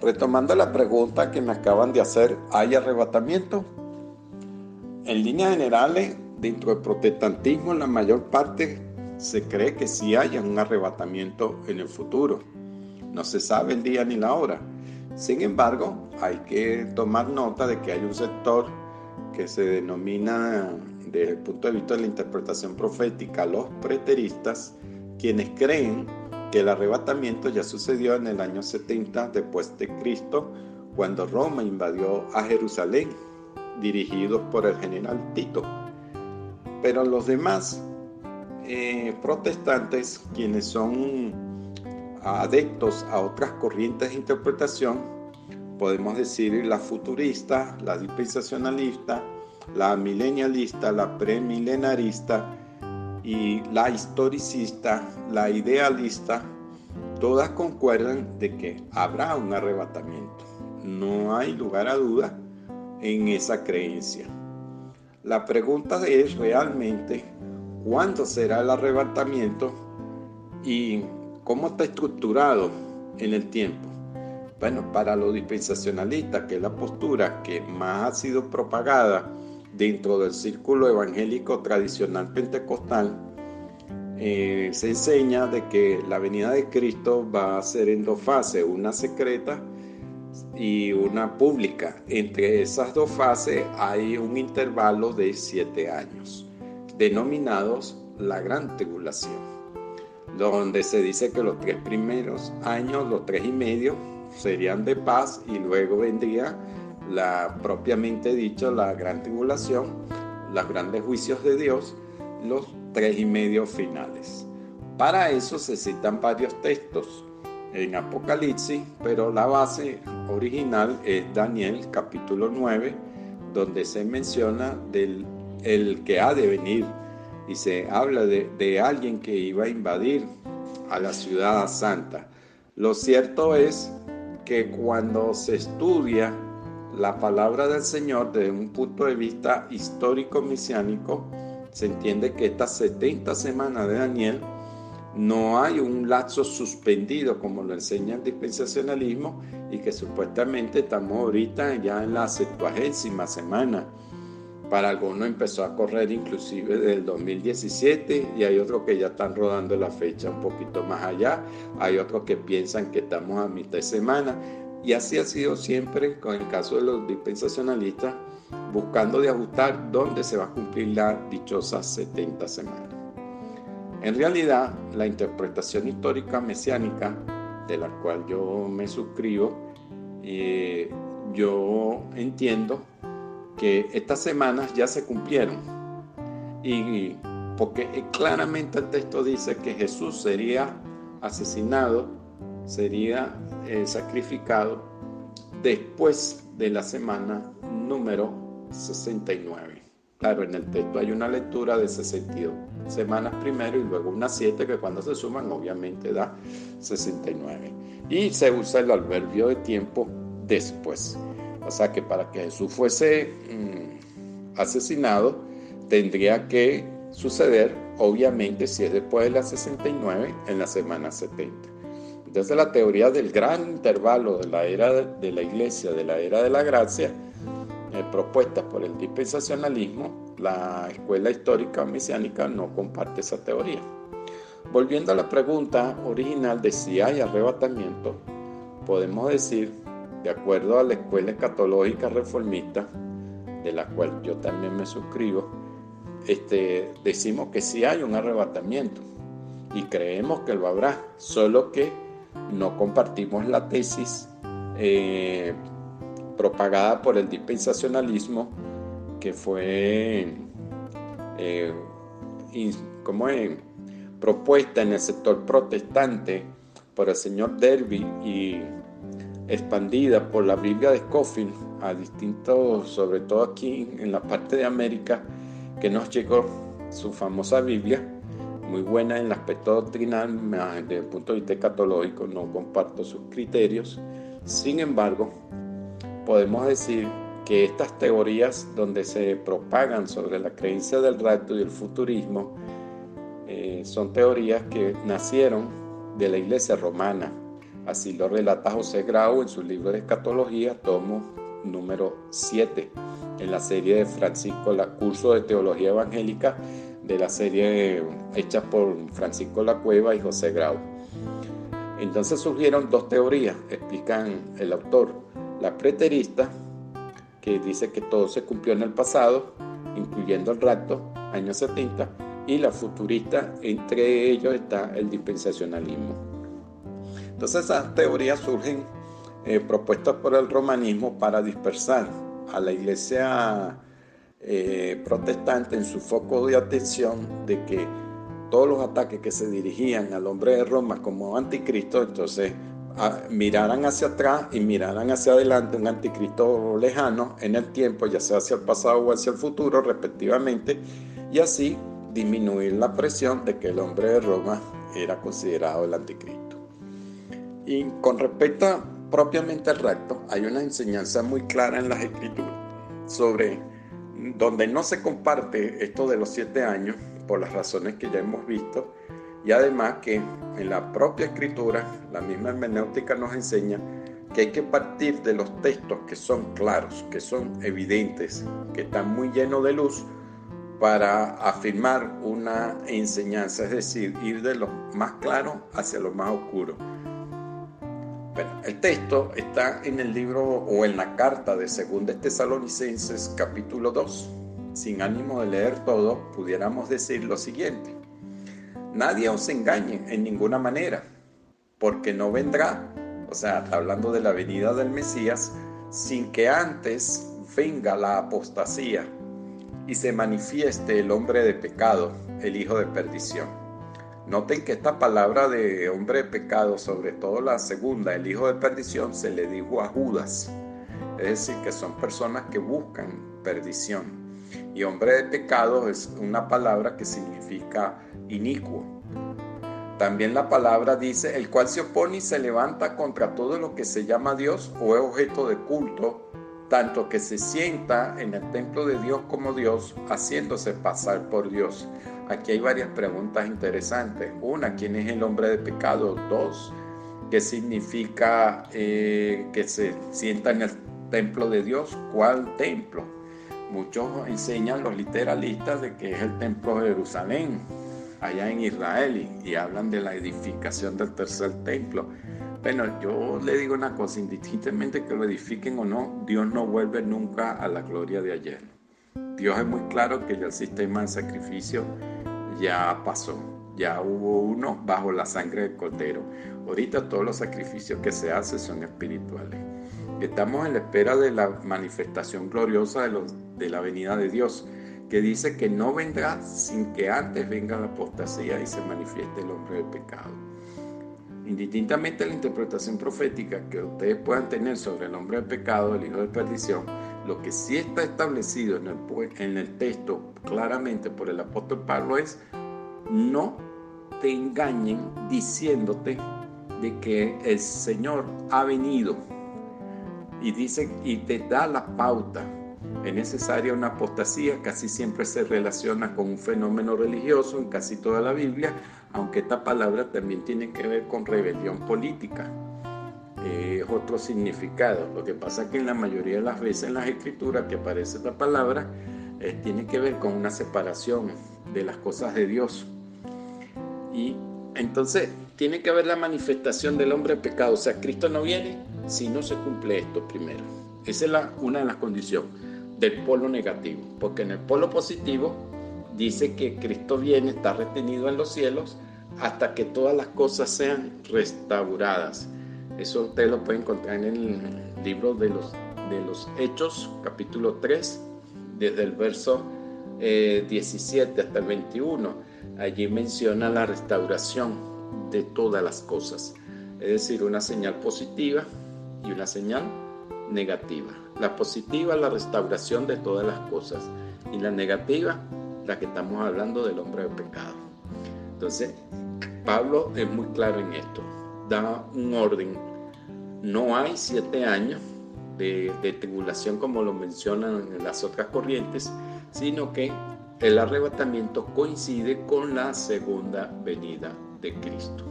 Retomando la pregunta que me acaban de hacer, ¿hay arrebatamiento? En líneas generales, dentro del protestantismo, la mayor parte se cree que sí haya un arrebatamiento en el futuro. No se sabe el día ni la hora. Sin embargo, hay que tomar nota de que hay un sector que se denomina, desde el punto de vista de la interpretación profética, los preteristas, quienes creen que el arrebatamiento ya sucedió en el año 70 después de Cristo, cuando Roma invadió a Jerusalén, dirigidos por el general Tito. Pero los demás protestantes, quienes son adeptos a otras corrientes de interpretación, podemos decir la futurista, la dispensacionalista, la milenialista, la premilenarista y la historicista, la idealista, todas concuerdan de que habrá un arrebatamiento. No hay lugar a duda en esa creencia. La pregunta es realmente cuándo será el arrebatamiento y cómo está estructurado en el tiempo. Bueno, para los dispensacionalistas, que es la postura que más ha sido propagada dentro del círculo evangélico tradicional pentecostal, se enseña de que la venida de Cristo va a ser en dos fases, una secreta y una pública. Entre esas dos fases hay un intervalo de 7 años, denominados la Gran Tribulación, donde se dice que los 3 primeros años, los 3 y medio, serían de paz y luego vendría propiamente dicho la Gran Tribulación, los grandes juicios de Dios, los 3 y medio finales. Para eso se citan varios textos en Apocalipsis, pero la base original es Daniel capítulo 9, donde se menciona el que ha de venir y se habla de alguien que iba a invadir a la ciudad santa. Lo cierto es que cuando se estudia la palabra del Señor desde un punto de vista histórico-mesiánico, se entiende que estas 70 semanas de Daniel no hay un lapso suspendido como lo enseña el dispensacionalismo y que supuestamente estamos ahorita ya en la 70ª semana. Para algunos empezó a correr inclusive del 2017 y hay otros que ya están rodando la fecha un poquito más allá. Hay otros que piensan que estamos a mitad de semana y así ha sido siempre con el caso de los dispensacionalistas, buscando de ajustar dónde se va a cumplir la dichosa 70 semanas. En realidad, la interpretación histórica mesiánica, de la cual yo me suscribo, yo entiendo que estas semanas ya se cumplieron, y porque claramente el texto dice que Jesús sería asesinado, sería sacrificado después de la semana número 69. Claro, en el texto hay una lectura de 62 semanas primero y luego unas 7 que cuando se suman obviamente da 69. Y se usa el adverbio de tiempo después. O sea que para que Jesús fuese asesinado tendría que suceder, obviamente, si es después de la 69, en la semana 70. Entonces la teoría del gran intervalo de la era de la iglesia, de la era de la gracia, propuesta por el dispensacionalismo, la escuela histórica mesiánica no comparte esa teoría. Volviendo a la pregunta original de si hay arrebatamiento, podemos decir, de acuerdo a la escuela escatológica reformista, de la cual yo también me suscribo, decimos que sí hay un arrebatamiento y creemos que lo habrá, solo que no compartimos la tesis propagada por el dispensacionalismo, que fue propuesta en el sector protestante por el señor Derby y expandida por la Biblia de Scofield a distintos, sobre todo aquí en la parte de América, que nos llegó su famosa Biblia, muy buena en el aspecto doctrinal. Desde el punto de vista escatológico no comparto sus criterios. Sin embargo, podemos decir que estas teorías donde se propagan sobre la creencia del rapto y el futurismo son teorías que nacieron de la iglesia romana Así lo relata José Grau en su libro de Escatología, tomo número 7, en la serie de Francisco, curso de Teología Evangélica, de la serie hecha por Francisco La Cueva y José Grau. Entonces surgieron dos teorías, explican el autor: la preterista, que dice que todo se cumplió en el pasado, incluyendo el rapto, años 70, y la futurista, entre ellos está el dispensacionalismo. Entonces esas teorías surgen propuestas por el romanismo para dispersar a la iglesia protestante en su foco de atención de que todos los ataques que se dirigían al hombre de Roma como anticristo, entonces miraran hacia atrás y miraran hacia adelante un anticristo lejano en el tiempo, ya sea hacia el pasado o hacia el futuro respectivamente, y así disminuir la presión de que el hombre de Roma era considerado el anticristo. Y con respecto propiamente al rapto, hay una enseñanza muy clara en las escrituras sobre donde no se comparte esto de los 7 años por las razones que ya hemos visto, y además que en la propia escritura, la misma hermenéutica nos enseña que hay que partir de los textos que son claros, que son evidentes, que están muy llenos de luz, para afirmar una enseñanza, es decir, ir de lo más claro hacia lo más oscuro. Bueno, el texto está en el libro o en la carta de 2 Tesalonicenses capítulo 2. Sin ánimo de leer todo, pudiéramos decir lo siguiente: nadie os engañe en ninguna manera, porque no vendrá, o sea, está hablando de la venida del Mesías, sin que antes venga la apostasía y se manifieste el hombre de pecado, el hijo de perdición. Noten que esta palabra de hombre de pecado, sobre todo la segunda, el hijo de perdición, se le dijo a Judas. Es decir, que son personas que buscan perdición. Y hombre de pecado es una palabra que significa inicuo. También la palabra dice: el cual se opone y se levanta contra todo lo que se llama Dios o es objeto de culto, tanto que se sienta en el templo de Dios como Dios, haciéndose pasar por Dios. Aquí hay varias preguntas interesantes. Una, ¿quién es el hombre de pecado? 2, ¿qué significa que se sienta en el templo de Dios? ¿Cuál templo? Muchos enseñan, los literalistas, de que es el templo de Jerusalén, allá en Israel, y hablan de la edificación del tercer templo. Bueno, yo le digo una cosa: indistintamente que lo edifiquen o no, Dios no vuelve nunca a la gloria de ayer. Dios es muy claro que ya el sistema de sacrificio ya pasó, ya hubo uno bajo la sangre del Cordero. Ahorita todos los sacrificios que se hacen son espirituales. Estamos en la espera de la manifestación gloriosa de la venida de Dios, que dice que no vendrá sin que antes venga la apostasía y se manifieste el hombre de pecado. Indistintamente de la interpretación profética que ustedes puedan tener sobre el hombre de pecado, el hijo de perdición, lo que sí está establecido en el texto claramente por el apóstol Pablo es: no te engañen diciéndote de que el Señor ha venido, y dice, y te da la pauta. Es necesaria una apostasía, casi siempre se relaciona con un fenómeno religioso en casi toda la Biblia, aunque esta palabra también tiene que ver con rebelión política. Es otro significado. Lo que pasa es que en la mayoría de las veces en las escrituras que aparece esta palabra tiene que ver con una separación de las cosas de Dios. Y entonces tiene que haber la manifestación del hombre de pecado. O sea, Cristo no viene si no se cumple esto primero. Esa es una de las condiciones del polo negativo, porque en el polo positivo dice que Cristo viene, está retenido en los cielos hasta que todas las cosas sean restauradas. Eso usted lo puede encontrar en el libro de los Hechos, capítulo 3, desde el verso 17 hasta el 21. Allí menciona la restauración de todas las cosas, es decir, una señal positiva y una señal negativa. La positiva, la restauración de todas las cosas, y la negativa, la que estamos hablando del hombre de pecado. Entonces, Pablo es muy claro en esto, da un orden. No hay 7 años de tribulación como lo mencionan en las otras corrientes, sino que el arrebatamiento coincide con la segunda venida de Cristo.